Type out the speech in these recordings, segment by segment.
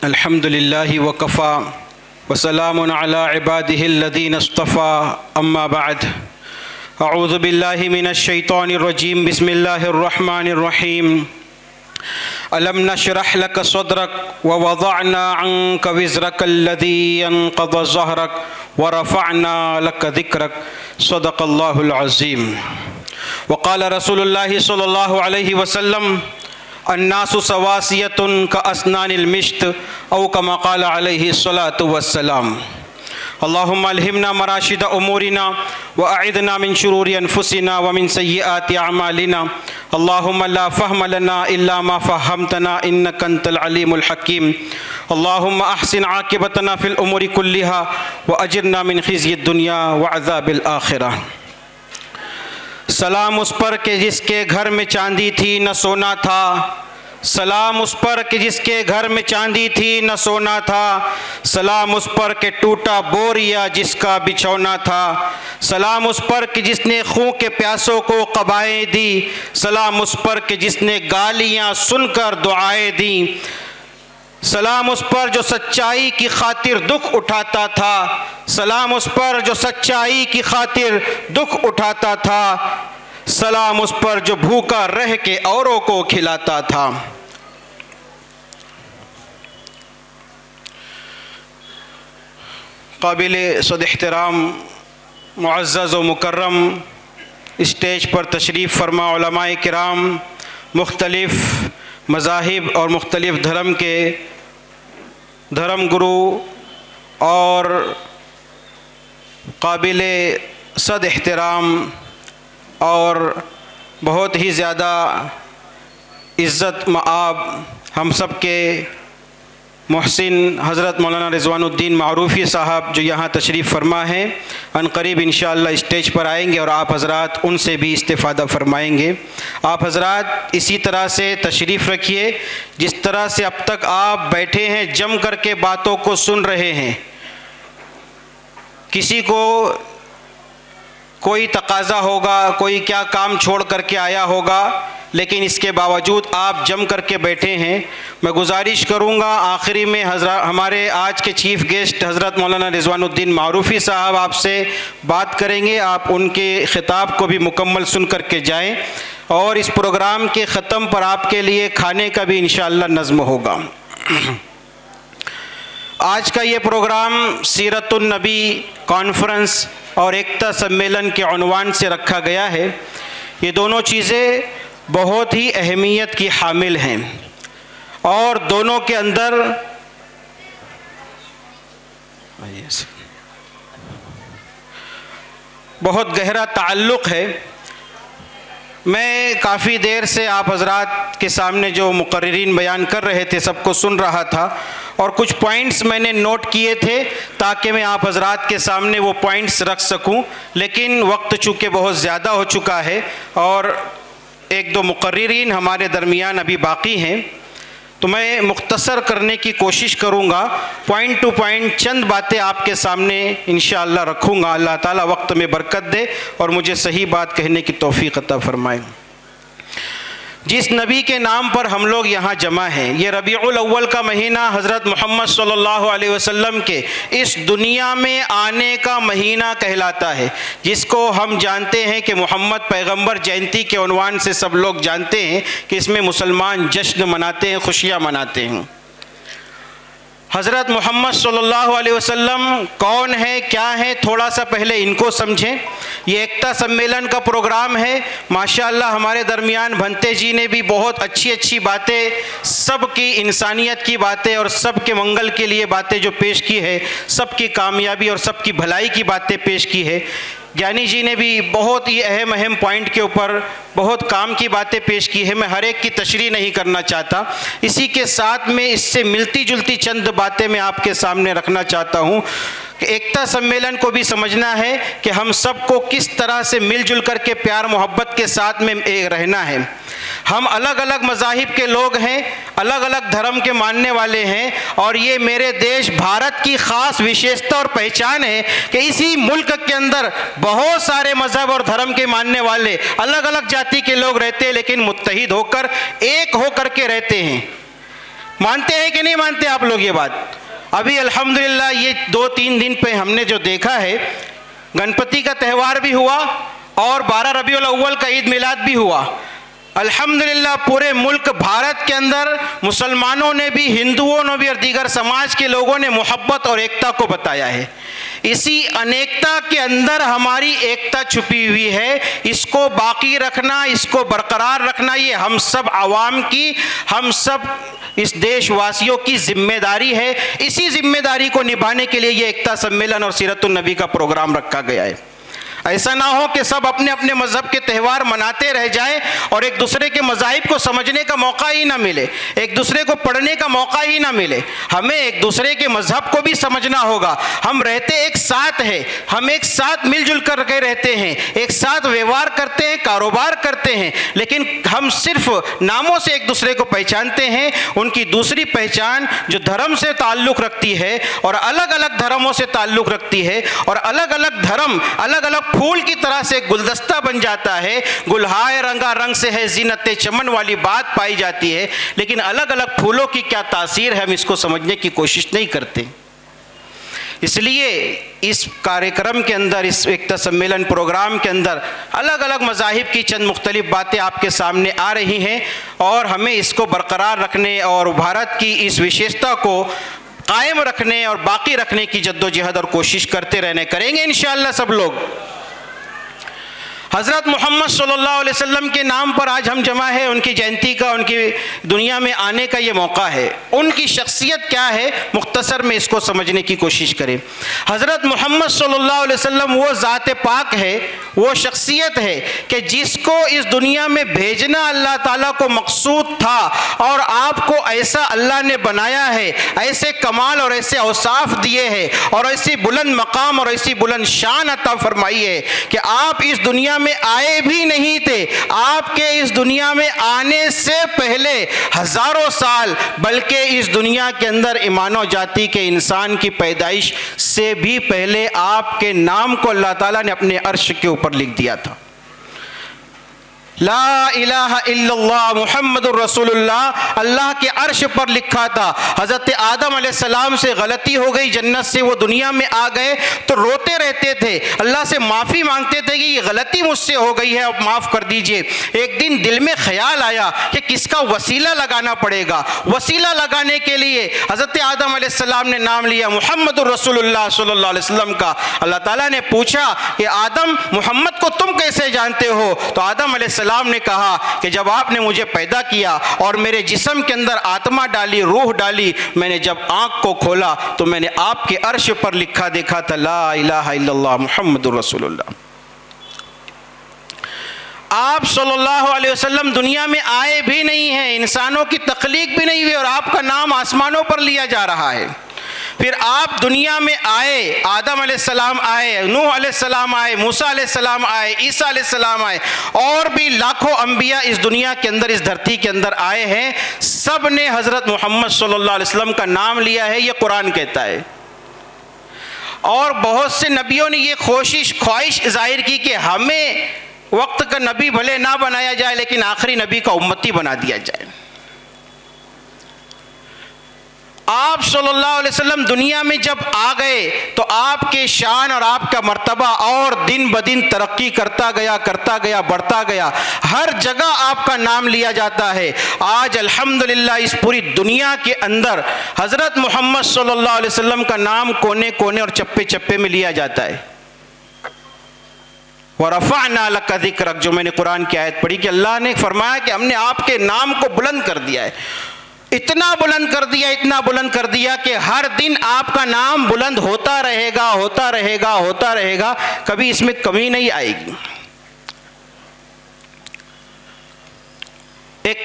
अल्हम्दुलिल्लाहि वकफ़ा वसलामुन अला इबादिहिल्लज़ीना इस्तफ़ा अम्मा बअद अऊज़ु बिल्लाहि मिनश शैतानिर रजीम बिस्मिल्लाहिर रहमानिर रहीम अलम नशरह लक सदरक व वज़अना अन्का विज़रकल्लज़ी अनक़ज़ ज़हरक व रफ़अना लक ज़िक्रक सदक़ल्लाहुल अज़ीम व क़ाल रसूलुल्लाहि सल्लल्लाहु अलैहि वसल्लम अन्नासु सवासियतुन का अस्नानिल मिश्त औ कमा क़ाल अलैहि सलातु वस्सलाम अल्लाहुम्मा अल्हिमना मराशिद उमूरिना व अइदना मिन शुरूरि अनफुसिना व मिन सय्यिआति अमालिना अल्लाहुम्मा ला फ़हम लना इल्ला मा फ़हमतना इन्नका अंतल अलीमुल हकीम अल्लाहुम्मा अहसिन आक़िबतना फ़िल उमूरि कुल्लिहा व अजिरना मिन ख़िज़्यिद दुनिया व अज़ाबिल आखिरह। सलाम उस पर के जिसके घर में चांदी थी न सोना था, सलाम उस पर कि जिसके घर में चांदी थी न सोना था, सलाम उस पर के टूटा बोरिया जिसका बिछौना था, सलाम उस पर कि जिसने खून के प्यासों को क़बाएँ दी, सलाम उस पर कि जिसने गालियाँ सुनकर दुआएँ दी, सलाम उस पर जो सच्चाई की खातिर दुख उठाता था, सलाम उस पर जो सच्चाई की खातिर दुख उठाता था, सलाम उस पर जो भूखा रह के औरों को खिलाता था। काबिल सद एहतराम मुअज़्ज़ज़ व मुकर्रम स्टेज पर तशरीफ़ फरमा उलमाए किराम, मुख्तलिफ़ मज़ाहिब और मुख्तलिफ़ धर्म के धर्म गुरु और काबिल सद एहतराम और बहुत ही ज़्यादा इज़्ज़त मआब हम सब के मोहसिन हज़रत मौलाना रिज़वानुद्दीन मारूफ़ी साहब जो यहाँ तशरीफ़ फरमा हैं, अनक़रीब इंशाअल्लाह स्टेज पर आएंगे और आप हज़रात उनसे भी इस्तिफ़ादा फ़रमाएंगे। आप हज़रात इसी तरह से तशरीफ़ रखिए जिस तरह से अब तक आप बैठे हैं, जम कर के बातों को सुन रहे हैं। किसी को कोई तकाज़ा होगा, कोई क्या काम छोड़ करके आया होगा, लेकिन इसके बावजूद आप जम करके बैठे हैं। मैं गुजारिश करूंगा आखिरी में हमारे आज के चीफ़ गेस्ट हज़रत मौलाना रिज़वानुद्दीन मारूफ़ी साहब आपसे बात करेंगे, आप उनके ख़िताब को भी मुकम्मल सुन करके जाएं और इस प्रोग्राम के ख़त्म पर आपके लिए खाने का भी इंशाअल्लाह नज़्म होगा। आज का ये प्रोग्राम सीरतुन नबी कॉन्फ्रेंस और एकता सम्मेलन के उन्वान से रखा गया है। ये दोनों चीज़ें बहुत ही अहमियत की हामिल हैं और दोनों के अंदर बहुत गहरा ताल्लुक़ है। मैं काफ़ी देर से आप हज़रात के सामने जो मुक़र्रिरीन बयान कर रहे थे सबको सुन रहा था और कुछ पॉइंट्स मैंने नोट किए थे ताकि मैं आप हज़रात के सामने वो पॉइंट्स रख सकूं, लेकिन वक्त चूँकि बहुत ज़्यादा हो चुका है और एक दो मुक़र्रिरीन हमारे दरमियान अभी बाकी हैं, तो मैं मुख्तसर करने की कोशिश करूँगा। पॉइंट टू पॉइंट चंद बातें आपके सामने इंशाअल्लाह रखूँगा। अल्लाह ताला वक्त में बरकत दे और मुझे सही बात कहने की तौफ़ीक़ अता फ़रमाए। जिस नबी के नाम पर हम लोग यहाँ जमा हैं, ये रबीउल अव्वल का महीना हज़रत मोहम्मद सल्लल्लाहु अलैहि वसल्लम के इस दुनिया में आने का महीना कहलाता है, जिसको हम जानते हैं कि मोहम्मद पैगंबर जयंती के उन्वान से सब लोग जानते हैं कि इसमें मुसलमान जश्न मनाते हैं, खुशियाँ मनाते हैं। हज़रत मोहम्मद सल्लल्लाहु अलैहि वसल्लम कौन है, क्या है, थोड़ा सा पहले इनको समझें। ये एकता सम्मेलन का प्रोग्राम है। माशाअल्लाह हमारे दरमियान भंते जी ने भी बहुत अच्छी अच्छी बातें, सबकी इंसानियत की बातें और सबके मंगल के लिए बातें जो पेश की है, सबकी कामयाबी और सबकी भलाई की बातें पेश की है। ज्ञानी जी ने भी बहुत ही अहम पॉइंट के ऊपर बहुत काम की बातें पेश की है। मैं हर एक की तशरीह नहीं करना चाहता, इसी के साथ में इससे मिलती जुलती चंद बातें मैं आपके सामने रखना चाहता हूँ कि एकता सम्मेलन को भी समझना है कि हम सबको किस तरह से मिलजुल कर के प्यार मोहब्बत के साथ में रहना है। हम अलग अलग मज़ाहिब के लोग हैं, अलग अलग धर्म के मानने वाले हैं और ये मेरे देश भारत की ख़ास विशेषता और पहचान है कि इसी मुल्क के अंदर बहुत सारे मज़हब और धर्म के मानने वाले अलग अलग जाति के लोग रहते हैं, लेकिन मुत्तहिद होकर एक होकर के रहते हैं। मानते हैं कि नहीं मानते आप लोग ये बात? अभी अल्हम्दुलिल्लाह ये 2-3 दिन पे हमने जो देखा है, गणपति का त्यौहार भी हुआ और 12 रबीउल अव्वल का ईद मिलाद भी हुआ। अल्हम्दुलिल्लाह पूरे मुल्क भारत के अंदर मुसलमानों ने भी, हिंदुओं ने भी और दीगर समाज के लोगों ने मोहब्बत और एकता को बताया है। इसी अनेकता के अंदर हमारी एकता छुपी हुई है। इसको बाकी रखना, इसको बरकरार रखना, ये हम सब आवाम की, हम सब इस देशवासियों की जिम्मेदारी है। इसी जिम्मेदारी को निभाने के लिए ये एकता सम्मेलन और सीरतुन नबी का प्रोग्राम रखा गया है। ऐसा ना हो कि सब अपने अपने मज़हब के त्यौहार मनाते रह जाएं और एक दूसरे के मज़ाहिब को समझने का मौका ही ना मिले, एक दूसरे को पढ़ने का मौका ही ना मिले। हमें एक दूसरे के मज़हब को भी समझना होगा। हम रहते एक साथ हैं, हम एक साथ मिलजुल कर के रहते हैं, एक साथ व्यवहार करते हैं, कारोबार करते हैं, लेकिन हम सिर्फ नामों से एक दूसरे को पहचानते हैं। उनकी दूसरी पहचान जो धर्म से ताल्लुक़ रखती है और अलग अलग धर्मों से ताल्लुक़ रखती है, और अलग अलग धर्म अलग अलग फूल की तरह से गुलदस्ता बन जाता है। गुलहाय रंगा रंग से है ज़ीनते चमन वाली बात पाई जाती है, लेकिन अलग अलग फूलों की क्या तासीर है हम इसको समझने की कोशिश नहीं करते। इसलिए इस कार्यक्रम के अंदर, इस एकता सम्मेलन प्रोग्राम के अंदर अलग अलग मज़ाहिब की चंद मुख्तलिफ बातें आपके सामने आ रही हैं और हमें इसको बरकरार रखने और भारत की इस विशेषता को कायम रखने और बाकी रखने की जद्दोजहद और कोशिश करते रहने करेंगे इंशाअल्लाह सब लोग। हज़रत मोहम्मद सल्लल्लाहु अलैहि वसल्लम के नाम पर आज हम जमा है, उनकी जयंती का, उनकी दुनिया में आने का ये मौका है। उनकी शख्सियत क्या है, मुख्तसर में इसको समझने की कोशिश करें। हज़रत मोहम्मद सल्लल्लाहु अलैहि वसल्लम वो ज़ात पाक है, वो शख्सियत है कि जिसको इस दुनिया में भेजना अल्लाह ताला को मकसूद था और आपको ऐसा अल्लाह ने बनाया है, ऐसे कमाल और ऐसे औसाफ दिए हैं और ऐसी बुलंद मकाम और ऐसी बुलंद शान अता फरमाई है कि आप इस दुनिया में आए भी नहीं थे। आपके इस दुनिया में आने से पहले हजारों साल, बल्कि इस दुनिया के अंदर मानव जाति के इंसान की पैदाइश से भी पहले आपके नाम को अल्लाह ताला ने अपने अर्श के ऊपर लिख दिया था। ला इलाहा इल्लल्लाह मुहम्मदुर रसूलुल्लाह अल्लाह के अर्श पर लिखा था। हज़रत आदम अलैहिस्सलाम से गलती हो गई, जन्नत से वो दुनिया में आ गए तो रोते रहते थे, अल्लाह से माफ़ी मांगते थे कि ये गलती मुझसे हो गई है, अब माफ़ कर दीजिए। एक दिन दिल में ख्याल आया कि किसका वसीला लगाना पड़ेगा। वसीला लगाने के लिए हज़रत आदम अलैहिस्सलाम ने नाम लिया मुहम्मदुर रसूलुल्लाह सल्लल्लाहु अलैहि वसल्लम का। अल्लाह ताला ने पूछा कि आदम, मोहम्मद को तुम कैसे जानते हो? तो आदम अलैहिस्सलाम ने कहा कि जब आपने मुझे पैदा किया और मेरे जिस्म के अंदर आत्मा डाली, रूह डाली, मैंने जब आंख को खोला तो मैंने आपके अर्श पर लिखा देखा था, ला इलाहा इल्लल्लाह मुहम्मदुर रसूलुल्लाह। आप सल्लल्लाहु अलैहि वसल्लम दुनिया में आए भी नहीं हैं, इंसानों की तख्लीक भी नहीं हुई और आपका नाम आसमानों पर लिया जा रहा है। फिर आप दुनिया में आए, आदम अलैहिस्सलाम आए, नूह अलैहिस्सलाम आए, मूसा अलैहिस्सलाम आए, ईसा अलैहिस्सलाम आए, और भी लाखों अंबिया इस दुनिया के अंदर, इस धरती के अंदर आए हैं। सब ने हज़रत मोहम्मद सल्लल्लाहु अलैहि वसल्लम का नाम लिया है, ये कुरान कहता है। और बहुत से नबियों ने ये ख्वाहिश जाहिर की कि हमें वक्त का नबी भले ना बनाया जाए लेकिन आखिरी नबी का उम्मती बना दिया जाए। आप सल्लल्लाहु अलैहि वसल्लम दुनिया में जब आ गए तो आपके शान और आपका मर्तबा और दिन ब दिन तरक्की करता गया, बढ़ता गया। हर जगह आपका नाम लिया जाता है। आज अल्हम्दुलिल्लाह इस पूरी दुनिया के अंदर हज़रत मोहम्मद सल्लल्लाहु अलैहि वसल्लम का नाम कोने कोने और चप्पे चप्पे में लिया जाता है। वरफ़अना लका ज़िक्रक, जो मैंने कुरान की आयत पढ़ी कि अल्लाह ने फरमाया कि हमने आपके नाम को बुलंद कर दिया है। इतना बुलंद कर दिया, इतना बुलंद कर दिया कि हर दिन आपका नाम बुलंद होता रहेगा, होता रहेगा, होता रहेगा, कभी इसमें कमी नहीं आएगी। एक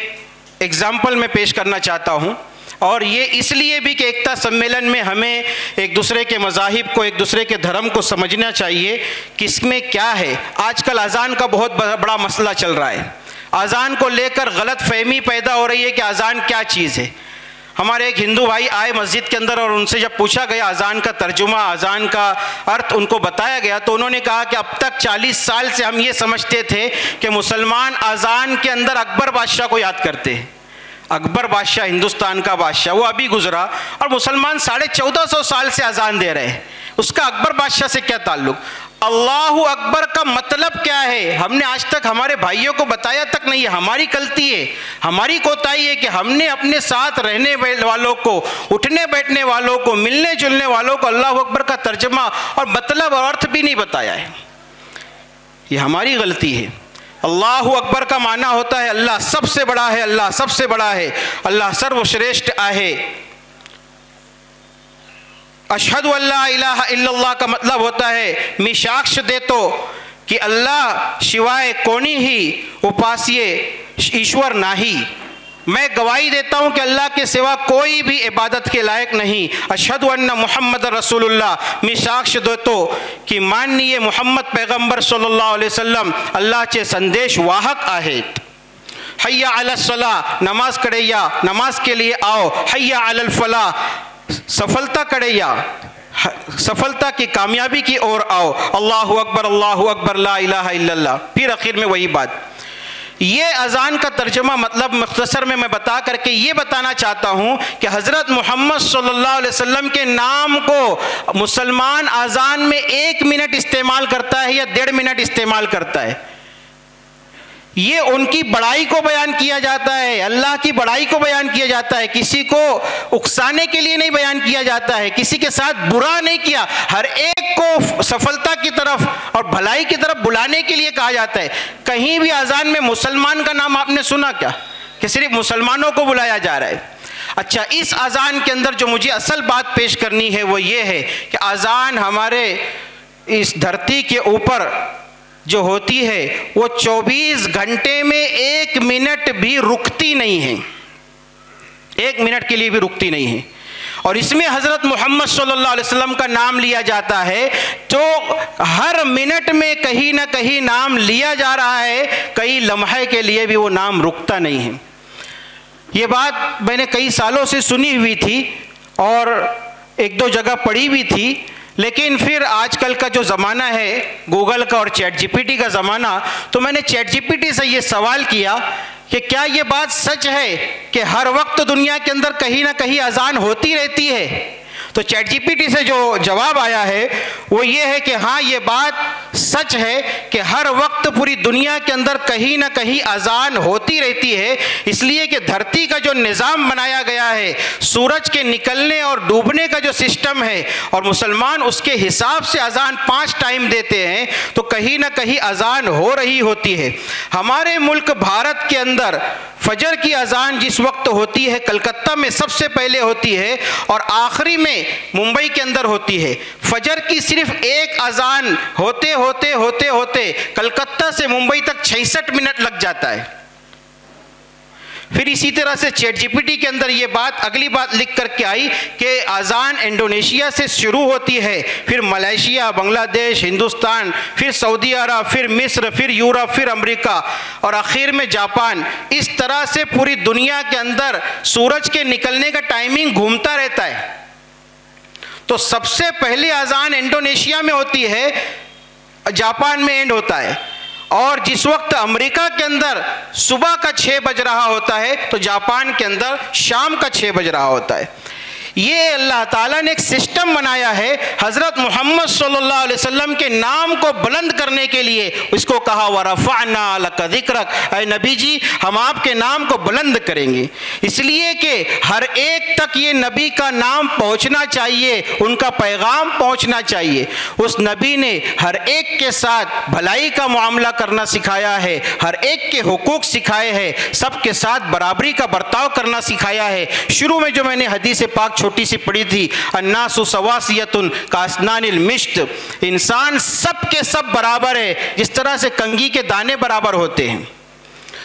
एग्जाम्पल मैं पेश करना चाहता हूँ, और ये इसलिए भी कि एकता सम्मेलन में हमें एक दूसरे के मज़ाहिब को, एक दूसरे के धर्म को समझना चाहिए कि इसमें क्या है। आजकल अज़ान का बहुत बड़ा मसला चल रहा है। अज़ान को लेकर गलत फहमी पैदा हो रही है कि अज़ान क्या चीज़ है। हमारे एक हिंदू भाई आए मस्जिद के अंदर और उनसे जब पूछा गया अज़ान का तर्जुमा, अज़ान का अर्थ उनको बताया गया, तो उन्होंने कहा कि अब तक 40 साल से हम ये समझते थे कि मुसलमान अज़ान के अंदर अकबर बादशाह को याद करते हैं। अकबर बादशाह, हिंदुस्तान का बादशाह, वो अभी गुजरा और मुसलमान 1450 साल से अजान दे रहे हैं, उसका अकबर बादशाह से क्या ताल्लुक? अल्लाहु अकबर का मतलब क्या है हमने आज तक हमारे भाइयों को बताया तक नहीं है। हमारी गलती है, हमारी कोताही है कि हमने अपने साथ रहने वालों को, उठने बैठने वालों को, मिलने जुलने वालों को अल्लाहु अकबर का तर्जमा और मतलब और अर्थ भी नहीं बताया है। ये हमारी गलती है। अल्लाहु अकबर का माना होता है अल्लाह सबसे बड़ा है, अल्लाह सबसे बड़ा है, अल्लाह सर्वश्रेष्ठ आहे। अशहदु अल्ला इलाहा इल्लल्लाह का मतलब होता है मैं साक्ष्य देतो कि अल्लाह शिवाय कोनी ही उपास्य ईश्वर नाही। मैं गवाही देता हूँ कि अल्लाह के सिवा कोई भी इबादत के लायक नहीं। अशहदु अन्ना मुहम्मद रसूलुल्लाह, मैं साक्ष्य देतो कि माननीय मोहम्मद पैगंबर सल्लल्लाहु अलैहि वसल्लम अल्लाह चे संदेश वाहक आहेत। हय्या अलस सलाह, नमाज कड़ैया, नमाज के लिए आओ। हय्या अलल फलाह, सफलता कड़ैया, सफलता की कामयाबी की ओर आओ। अल्लाहु अकबर ला इलाहा इल्लल्लाह। फिर आखिर में वही बात, ये अजान का तर्जुमा मतलब मुख्तसर में मैं बता करके ये बताना चाहता हूँ कि हज़रत मोहम्मद सल्लल्लाहु अलैहि वसल्लम के नाम को मुसलमान अजान में 1 मिनट इस्तेमाल करता है या 1.5 मिनट इस्तेमाल करता है। ये उनकी बड़ाई को बयान किया जाता है, अल्लाह की बड़ाई को बयान किया जाता है, किसी को उकसाने के लिए नहीं बयान किया जाता है, किसी के साथ बुरा नहीं किया, हर एक को सफलता की तरफ और भलाई की तरफ बुलाने के लिए कहा जाता है। कहीं भी अजान में मुसलमान का नाम आपने सुना क्या कि सिर्फ मुसलमानों को बुलाया जा रहा है? अच्छा, इस अजान के अंदर जो मुझे असल बात पेश करनी है वो ये है कि अजान हमारे इस धरती के ऊपर जो होती है वो 24 घंटे में 1 मिनट भी रुकती नहीं है, 1 मिनट के लिए भी रुकती नहीं है। और इसमें हज़रत मोहम्मद सल्लल्लाहु अलैहि वसल्लम का नाम लिया जाता है तो हर मिनट में कहीं ना कहीं नाम लिया जा रहा है, कई लम्हे के लिए भी वो नाम रुकता नहीं है। ये बात मैंने कई सालों से सुनी हुई थी और 1-2 जगह पढ़ी भी थी, लेकिन फिर आजकल का जो ज़माना है गूगल का और चैट जीपीटी का ज़माना, तो मैंने चैट जीपीटी से ये सवाल किया कि क्या ये बात सच है कि हर वक्त दुनिया के अंदर कहीं ना कहीं अजान होती रहती है? तो चैट जीपीटी से जो जवाब आया है वो ये है कि हाँ, ये बात सच है कि हर वक्त पूरी दुनिया के अंदर कहीं ना कहीं अजान होती रहती है, इसलिए कि धरती का जो निज़ाम बनाया गया है, सूरज के निकलने और डूबने का जो सिस्टम है, और मुसलमान उसके हिसाब से अजान 5 टाइम देते हैं, तो कहीं ना कहीं अजान हो रही होती है। हमारे मुल्क भारत के अंदर फजर की अजान जिस वक्त होती है कलकत्ता में सबसे पहले होती है और आखिरी में मुंबई के अंदर होती है। फजर की सिर्फ एक अजान होते होते होते होते कलकत्ता से मुंबई तक 66 मिनट लग जाता है। फिर इसी तरह से चैट जीपीटी के अंदर ये बात, अगली बात लिख करके आई कि अजान इंडोनेशिया से शुरू होती है, फिर मलेशिया, बांग्लादेश, हिंदुस्तान, फिर सऊदी अरब, फिर मिस्र, फिर यूरोप, फिर अमेरिका और आखिर में जापान। इस तरह से पूरी दुनिया के अंदर सूरज के निकलने का टाइमिंग घूमता रहता है। तो सबसे पहले अजान इंडोनेशिया में होती है, जापान में एंड होता है, और जिस वक्त अमेरिका के अंदर सुबह का 6 बज रहा होता है तो जापान के अंदर शाम का 6 बज रहा होता है। ये अल्लाह ताला ने एक सिस्टम बनाया है। हज़रत मोहम्मद सल्लल्लाहु अलैहि वसल्लम के नाम को बुलंद करने के लिए इसको कहा वरफ़अना लका ज़िक्रक, ऐ नबी जी हम आपके नाम को बुलंद करेंगे, इसलिए कि हर एक तक ये नबी का नाम पहुंचना चाहिए, उनका पैगाम पहुंचना चाहिए। उस नबी ने हर एक के साथ भलाई का मामला करना सिखाया है, हर एक के हुकूक सिखाए हैं, सबके साथ बराबरी का बर्ताव करना सिखाया है। शुरू में जो मैंने हदीस पाक छोटी सी पड़ी थी, अन्नासु सवासियतुन कास्नानिल मिश्त, इंसान सब के सब बराबर है, जिस तरह से कंघी के दाने बराबर होते हैं,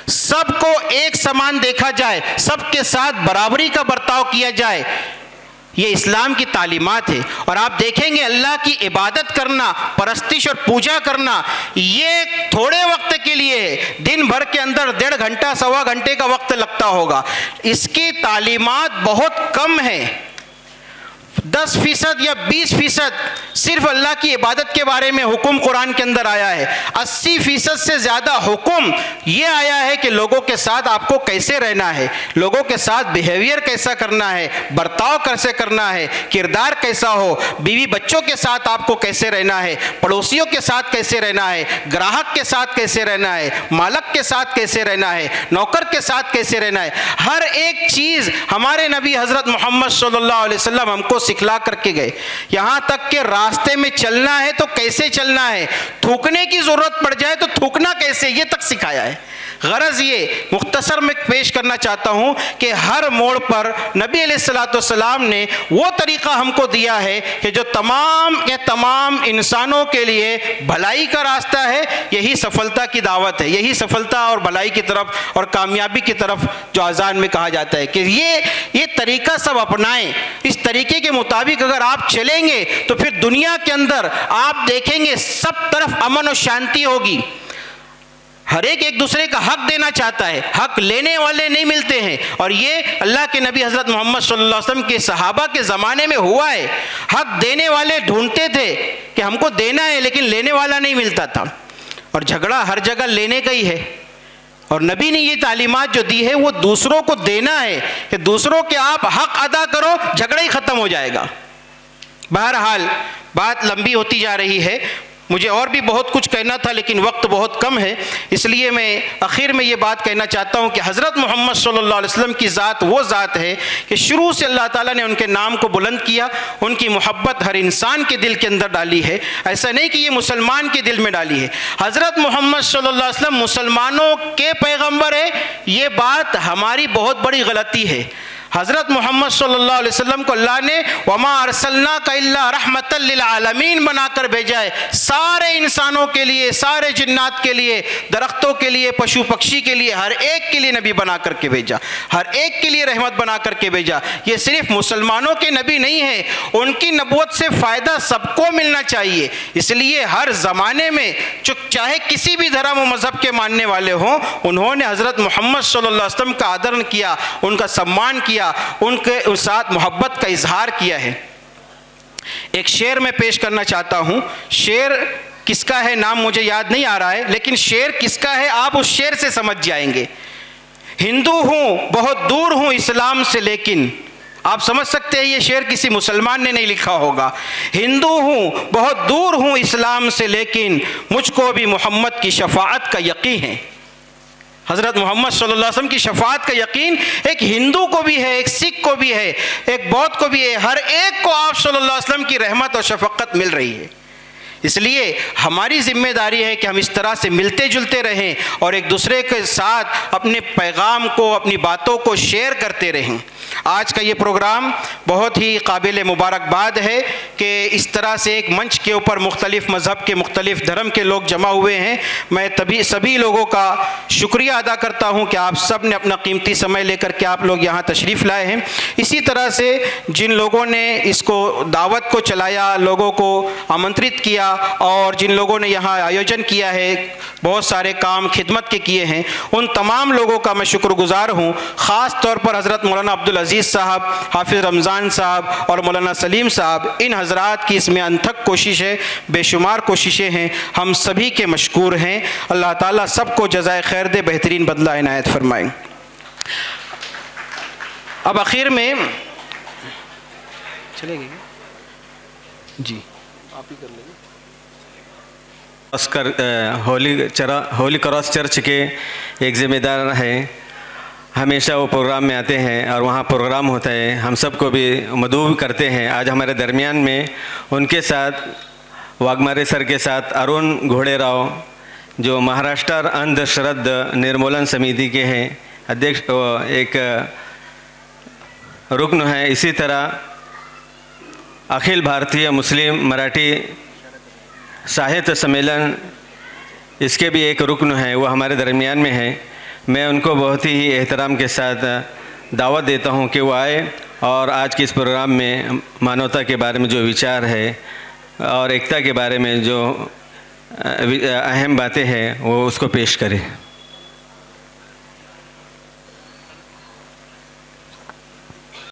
सबको एक समान देखा जाए, सबके साथ बराबरी का बर्ताव किया जाए, ये इस्लाम की तालीमात है। और आप देखेंगे अल्लाह की इबादत करना, परस्तिश और पूजा करना, ये थोड़े वक्त के लिए है, दिन भर के अंदर 1.5 घंटा 1.25 घंटे का वक्त लगता होगा, इसकी तालीमात बहुत कम है। 10% या 20% सिर्फ अल्लाह की इबादत के बारे में हुक्म कुरान के अंदर आया है। 80% से ज़्यादा हुक्म ये आया है कि लोगों के साथ आपको कैसे रहना है, लोगों के साथ बिहेवियर कैसा करना है, बर्ताव कैसे करना है, किरदार कैसा हो, बीवी बच्चों के साथ आपको कैसे रहना है, पड़ोसियों के साथ कैसे रहना है, ग्राहक के साथ कैसे रहना है, मालक के साथ कैसे रहना है, नौकर के साथ कैसे रहना है। हर एक चीज़ हमारे नबी हज़रत मोहम्मद सल्लल्लाहु अलैहि वसल्लम हमको सिखला करके गए। यहाँ तक कि रास्ते में चलना है तो कैसे चलना है, थूकने की ज़रूरत पड़ जाए तो थूकना कैसे, ये तक सिखाया है। गरज ये मुख्तसर में पेश करना चाहता हूँ कि हर मोड़ पर नबी अलैहिस्सलाम ने वो तरीक़ा हमको दिया है कि जो तमाम के तमाम इंसानों के लिए भलाई का रास्ता है, यही सफलता की दावत है, यही सफलता और भलाई की तरफ और कामयाबी की तरफ जो अज़ान में कहा जाता है कि ये तरीक़ा सब अपनाएं। इस तरीके के मुताबिक अगर आप चलेंगे तो फिर दुनिया के अंदर आप देखेंगे सब तरफ अमन और शांति होगी। हर एक दूसरे का हक देना चाहता है, हक लेने वाले नहीं मिलते हैं, और ये अल्लाह के नबी हज़रत मोहम्मद सल्लल्लाहु अलैहि वसल्लम के सहाबा के ज़माने में हुआ है। हक देने वाले ढूंढते थे कि हमको देना है, लेकिन लेने वाला नहीं मिलता था, और झगड़ा हर जगह लेने का ही है। और नबी ने ये तालीमात जो दी है वो दूसरों को देना है कि दूसरों के आप हक अदा करो, झगड़ा ही ख़त्म हो जाएगा। बहरहाल बात लंबी होती जा रही है, मुझे और भी बहुत कुछ कहना था लेकिन वक्त बहुत कम है, इसलिए मैं आखिर में ये बात कहना चाहता हूँ कि हज़रत मोहम्मद सल्लल्लाहु अलैहि वसल्लम की ज़ात वो ज़ात है कि शुरू से अल्लाह ताला ने उनके नाम को बुलंद किया, उनकी मोहब्बत हर इंसान के दिल के अंदर डाली है। ऐसा नहीं कि ये मुसलमान के दिल में डाली है। हज़रत मोहम्मद सल्लल्लाहु अलैहि वसल्लम मुसलमानों के पैगम्बर है, ये बात हमारी बहुत बड़ी गलती है। हज़रत मोहम्मद सल्लल्लाहु अलैहि वसल्लम को अल्लाह ने वमा अरसलनाका इल्ला रहमतल लिल आलमीन बनाकर भेजा है, सारे इंसानों के लिए, सारे जिन्नात के लिए, दरख्तों के लिए, पशु पक्षी के लिए, हर एक के लिए नबी बना करके भेजा, हर एक के लिए रहमत बना करके भेजा। ये सिर्फ मुसलमानों के नबी नहीं है, उनकी नबूवत से फ़ायदा सबको मिलना चाहिए। इसलिए हर ज़माने में चाहे किसी भी धर्म व मज़हब के मानने वाले हों, उन्होंने हज़रत मोहम्मद सल्लल्लाहु अलैहि वसल्लम का आदर किया, उनका सम्मान किया, उनके साथ मोहब्बत का इजहार किया है। एक शेर में पेश करना चाहता हूं। शेर किसका है नाम मुझे याद नहीं आ रहा है, लेकिन शेर किसका है आप उस शेर से समझ जाएंगे। हिंदू हूं बहुत दूर हूं इस्लाम से, लेकिन आप समझ सकते हैं ये शेर किसी मुसलमान ने नहीं लिखा होगा। हिंदू हूं बहुत दूर हूं इस्लाम से, लेकिन मुझको भी मोहम्मद की शफाअत का यकीन है। हज़रत मोहम्मद सल्लल्लाहु अलैहि वसल्लम की शफाअत का यकीन एक हिंदू को भी है, एक सिख को भी है, एक बौद्ध को भी है, हर एक को आप सल्लल्लाहु अलैहि वसल्लम की रहमत और शफक़त मिल रही है। इसलिए हमारी ज़िम्मेदारी है कि हम इस तरह से मिलते जुलते रहें और एक दूसरे के साथ अपने पैगाम को, अपनी बातों को शेयर करते रहें। आज का ये प्रोग्राम बहुत ही काबिल मुबारकबाद है कि इस तरह से एक मंच के ऊपर मुख्तलिफ़ मज़हब के, मुख्तलिफ़ धर्म के लोग जमा हुए हैं। मैं सभी लोगों का शुक्रिया अदा करता हूँ कि आप सब ने अपना कीमती समय लेकर के आप लोग यहाँ तशरीफ़ लाए हैं। इसी तरह से जिन लोगों ने इसको दावत को चलाया, लोगों को आमंत्रित किया और जिन लोगों ने यहाँ आयोजन किया है, बहुत सारे काम खिदमत के किए हैं, उन तमाम लोगों का मैं शुक्रगुज़ार हूँ। ख़ास तौर पर हज़रत मौलाना अब्दुल अज़ीज़ साहब, हाफिज़ रमज़ान साहब और मौलाना सलीम साहब, इन हज़रात की इसमें अनथक कोशिश है, बेशुमार कोशिशें हैं, हम सभी के मशकूर हैं। अल्लाह ताला सबको जज़ाए खैर दे, बेहतरीन बदला इनायत फरमाएँ। अब आखिर में चलेगी जी, आप ही कर लेंगे। ऑस्कर होली क्रॉस चर्च के एक ज़िम्मेदार हैं, हमेशा वो प्रोग्राम में आते हैं और वहाँ प्रोग्राम होता है, हम सबको भी मदऊ करते हैं। आज हमारे दरमियान में उनके साथ वाघमारे सर के साथ अरुण घोड़ेराव, जो महाराष्ट्र अंधश्रद्धा निर्मूलन समिति के हैं अध्यक्ष, एक रुकन है। इसी तरह अखिल भारतीय मुस्लिम मराठी साहित्य सम्मेलन, इसके भी एक रुकन है, वो हमारे दरमियान में है। मैं उनको बहुत ही एहतराम के साथ दावत देता हूं कि वो आए और आज के इस प्रोग्राम में मानवता के बारे में जो विचार है और एकता के बारे में जो अहम बातें हैं वो उसको पेश करें।